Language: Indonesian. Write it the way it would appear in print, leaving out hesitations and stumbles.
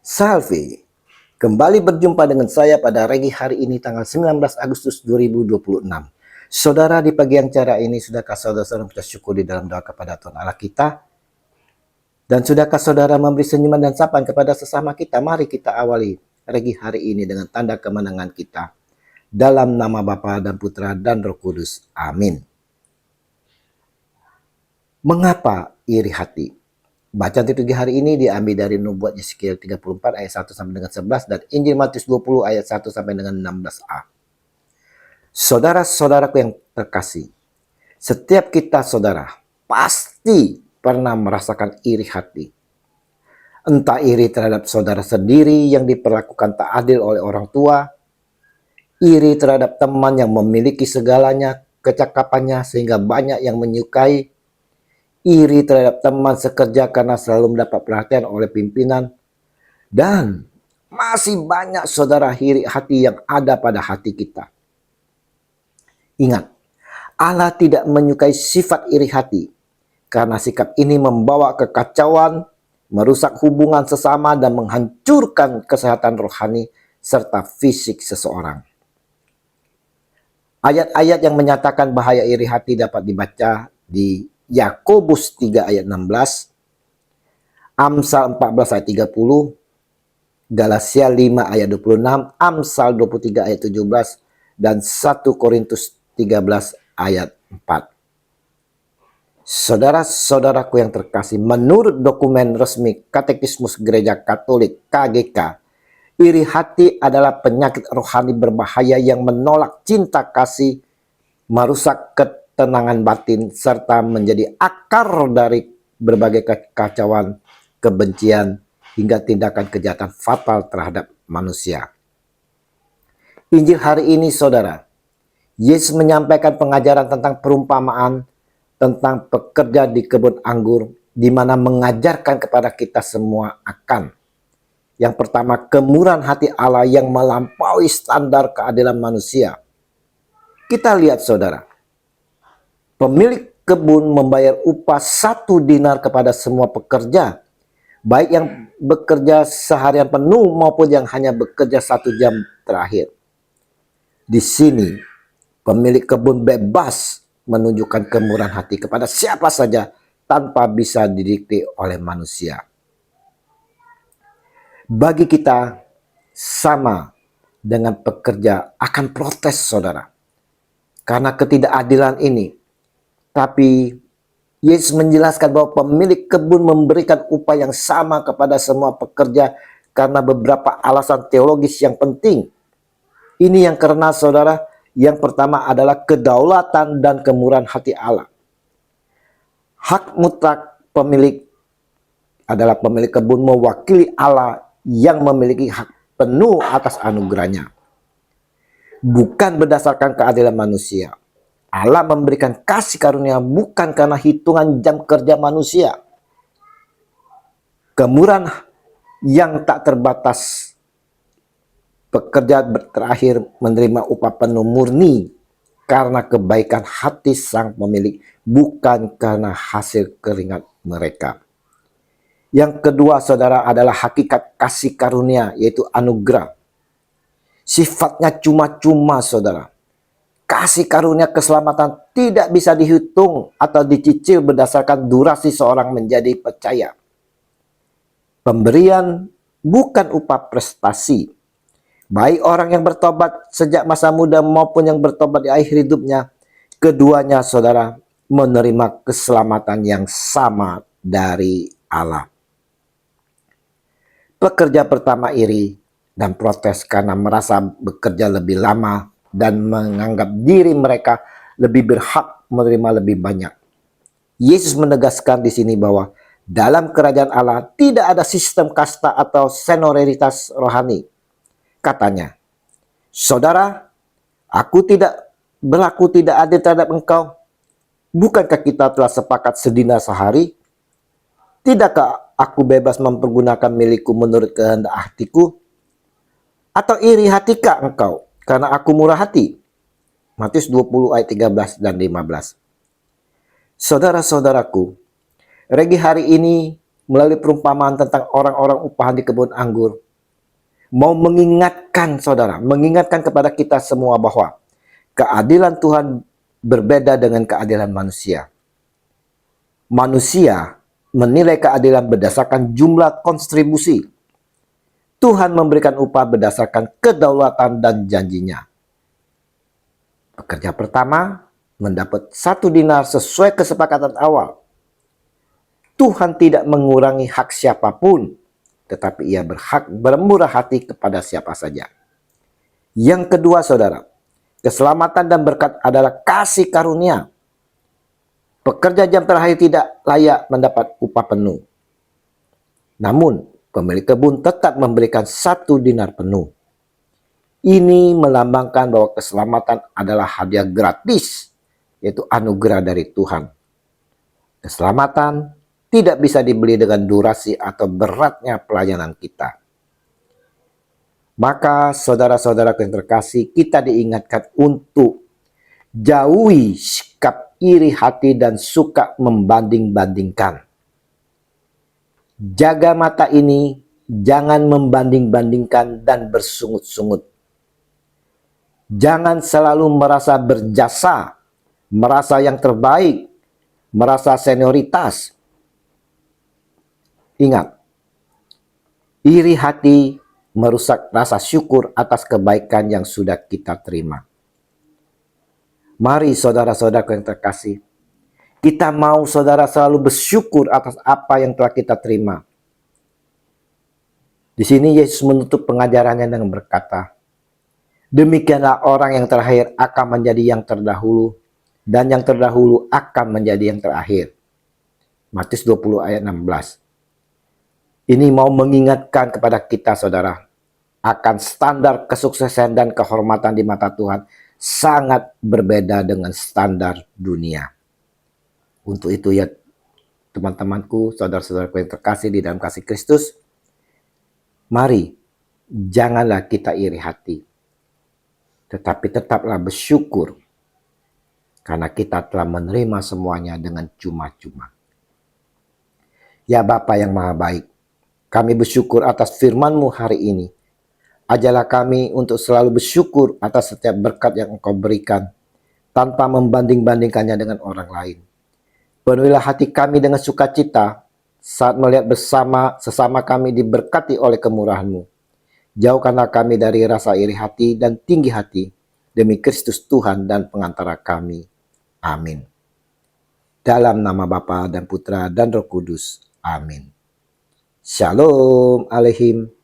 Salve, kembali berjumpa dengan saya pada Regi hari ini tanggal 19 Agustus 2026. Saudara, di pagi yang cerah ini, sudahkah saudara kita syukur di dalam doa kepada Tuhan Allah kita? Dan sudahkah saudara memberi senyuman dan sapaan kepada sesama kita? Mari kita awali Regi hari ini dengan tanda kemenangan kita. Dalam nama Bapa dan Putra dan Roh Kudus. Amin. Mengapa iri hati? Bacaan liturgi hari ini diambil dari Nubuat Yeskiel 34 ayat 1 sampai dengan 11 dan Injil Matius 20 ayat 1 sampai dengan 16a. Saudara-saudaraku yang terkasih, setiap kita saudara pasti pernah merasakan iri hati. Entah iri terhadap saudara sendiri yang diperlakukan tak adil oleh orang tua, iri terhadap teman yang memiliki segalanya, kecakapannya sehingga banyak yang menyukai, iri terhadap teman sekerja karena selalu mendapat perhatian oleh pimpinan, dan masih banyak saudara iri hati yang ada pada hati kita. Ingat, Allah tidak menyukai sifat iri hati, karena sikap ini membawa kekacauan, merusak hubungan sesama, dan menghancurkan kesehatan rohani serta fisik seseorang. Ayat-ayat yang menyatakan bahaya iri hati dapat dibaca di Yakobus 3 ayat 16, Amsal 14 ayat 30, Galatia 5 ayat 26, Amsal 23 ayat 17, dan 1 Korintus 13 ayat 4. Saudara-saudaraku yang terkasih, menurut dokumen resmi Katekismus Gereja Katolik KGK, iri hati adalah penyakit rohani berbahaya yang menolak cinta kasih, merusak ketenangan batin, serta menjadi akar dari berbagai kekacauan, kebencian, hingga tindakan kejahatan fatal terhadap manusia. Injil hari ini, saudara, Yesus menyampaikan pengajaran tentang perumpamaan tentang pekerja di kebun anggur, di mana mengajarkan kepada kita semua akan yang pertama, kemurahan hati Allah yang melampaui standar keadilan manusia. Kita lihat saudara, pemilik kebun membayar upah 1 dinar kepada semua pekerja, baik yang bekerja seharian penuh maupun yang hanya bekerja 1 jam terakhir. Di sini, pemilik kebun bebas menunjukkan kemurahan hati kepada siapa saja tanpa bisa didikte oleh manusia. Bagi kita, sama dengan pekerja akan protes saudara, karena ketidakadilan ini. Tapi Yesus menjelaskan bahwa pemilik kebun memberikan upah yang sama kepada semua pekerja karena beberapa alasan teologis yang penting. Ini yang karena saudara, yang pertama adalah kedaulatan dan kemurahan hati Allah. Hak mutlak pemilik adalah pemilik kebun mewakili Allah yang memiliki hak penuh atas anugerahnya. Bukan berdasarkan keadilan manusia. Allah memberikan kasih karunia bukan karena hitungan jam kerja manusia. Kemurahan yang tak terbatas. Pekerja terakhir menerima upah penuh murni karena kebaikan hati sang pemilik, bukan karena hasil keringat mereka. Yang kedua saudara adalah hakikat kasih karunia, yaitu anugerah. Sifatnya cuma-cuma saudara. Kasih karunia keselamatan tidak bisa dihitung atau dicicil berdasarkan durasi seorang menjadi percaya. Pemberian bukan upah prestasi. Baik orang yang bertobat sejak masa muda maupun yang bertobat di akhir hidupnya, keduanya saudara menerima keselamatan yang sama dari Allah. Pekerja pertama iri dan protes karena merasa bekerja lebih lama dan menganggap diri mereka lebih berhak menerima lebih banyak. Yesus menegaskan di sini bahwa dalam kerajaan Allah tidak ada sistem kasta atau senioritas rohani. Katanya, saudara, aku tidak berlaku tidak adil terhadap engkau. Bukankah kita telah sepakat sedinar sehari? Tidakkah aku bebas mempergunakan milikku menurut kehendak hatiku? Atau iri hatikah engkau karena aku murah hati? Matius 20 ayat 13 dan 15. Saudara-saudaraku, Regi hari ini melalui perumpamaan tentang orang-orang upahan di kebun anggur, mau mengingatkan saudara, mengingatkan kepada kita semua bahwa keadilan Tuhan berbeda dengan keadilan manusia. Manusia menilai keadilan berdasarkan jumlah kontribusi. Tuhan memberikan upah berdasarkan kedaulatan dan janjinya. Pekerja pertama mendapat 1 dinar sesuai kesepakatan awal. Tuhan tidak mengurangi hak siapapun, tetapi ia berhak bermurah hati kepada siapa saja. Yang kedua saudara, keselamatan dan berkat adalah kasih karunia. Pekerja jam terakhir tidak layak mendapat upah penuh. Namun, pemilik kebun tetap memberikan 1 dinar penuh. Ini melambangkan bahwa keselamatan adalah hadiah gratis, yaitu anugerah dari Tuhan. Keselamatan tidak bisa dibeli dengan durasi atau beratnya pelayanan kita. Maka saudara-saudara yang terkasih, kita diingatkan untuk jauhi sikap iri hati dan suka membanding-bandingkan. Jaga mata ini, jangan membanding-bandingkan dan bersungut-sungut. Jangan selalu merasa berjasa, merasa yang terbaik, merasa senioritas. Ingat, iri hati merusak rasa syukur atas kebaikan yang sudah kita terima. Mari saudara-saudara yang terkasih, kita mau saudara selalu bersyukur atas apa yang telah kita terima. Di sini Yesus menutup pengajarannya dengan berkata, demikianlah orang yang terakhir akan menjadi yang terdahulu, dan yang terdahulu akan menjadi yang terakhir. Matius 20 ayat 16. Ini mau mengingatkan kepada kita saudara, akan standar kesuksesan dan kehormatan di mata Tuhan sangat berbeda dengan standar dunia. Untuk itu ya teman-temanku, saudara-saudaraku yang terkasih di dalam kasih Kristus, mari janganlah kita iri hati, tetapi tetaplah bersyukur karena kita telah menerima semuanya dengan cuma-cuma. Ya Bapa yang Maha Baik, kami bersyukur atas firman-Mu hari ini. Ajarlah kami untuk selalu bersyukur atas setiap berkat yang Engkau berikan, tanpa membanding-bandingkannya dengan orang lain. Penuhilah hati kami dengan sukacita saat melihat bersama sesama kami diberkati oleh kemurahan-Mu. Jauhkanlah kami dari rasa iri hati dan tinggi hati, demi Kristus Tuhan dan pengantara kami. Amin. Dalam nama Bapa dan Putra dan Roh Kudus. Amin. Shalom Aleichem.